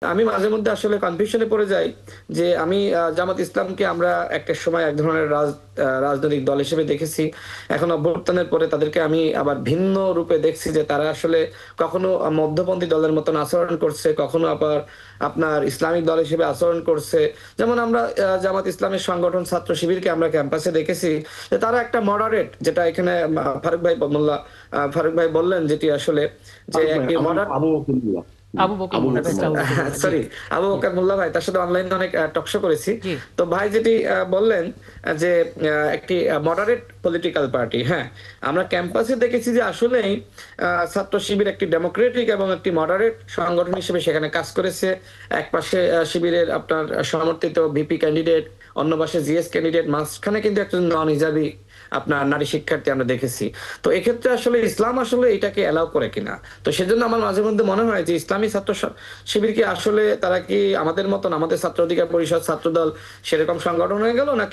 আমি মাঝে মধ্যে আসলে কনফিউশনে পড়ে যাই যে আমি জামাত ইসলামকে আমরা একটা সময় এক ধরনের রাজনৈতিক দল হিসেবে দেখেছি। এখন অভ্যুত্থানের পরে তাদেরকে আমি আবার ভিন্ন রূপে দেখছি যে তারা আসলে কখনো মধ্যপন্থী দলের মতন আচরণ করছে, কখনো আবার আপনার ইসলামিক দল হিসেবে আচরণ করছে। যেমন আমরা জামাত ইসলামের সংগঠন ছাত্র শিবিরকে আমরা ক্যাম্পাসে দেখেছি যে তারা একটা মডারেট, যেটা এখানে ফারুক ভাই বললেন, যেটি আসলে যে ফারুক ভাই, একটি মডারেট। আবু বকর মোল্লা। আবু বকর আবু মোল্লা, বকর ব্যারিস্টার আবু মোল্লা। বকর মোল্লা, জি। সরি, আবু বকর মোল্লা ভাই, তার সাথে অনলাইনে অনেক টকশো করেছি। জি। তো ভাই যেটি বললেন যে একটি মডারেট পলিটিক্যাল পার্টি, হ্যাঁ, আমরা ক্যাম্পাসে দেখেছি যে আসলেই ছাত্র শিবির একটি ডেমোক্রেটিক এবং একটি মডারেট সংগঠন হিসেবে সেখানে কাজ করেছে। এক পাশে শিবিরের আপনার সমর্থিত ভিপি ক্যান্ডিডেট, অন্য পাশে জিএস ক্যান্ডিডেট, মাঝখানে কিন্তু একজন নন হিজাবি আপনার নারী শিক্ষার্থী আমরা দেখেছি। তো এক্ষেত্রে আসলে ইসলাম আসলে এটাকে এলাও করে কিনা। তো সেজন্য আমার মাঝে মধ্যে মনে হয় যে ইসলামী ছাত্র শিবির কি আসলে তারা কি আমাদের মতন, আমাদের ছাত্র অধিকার পরিষদ, ছাত্রদল সেরকম সংগঠন হয়ে গেল নাকি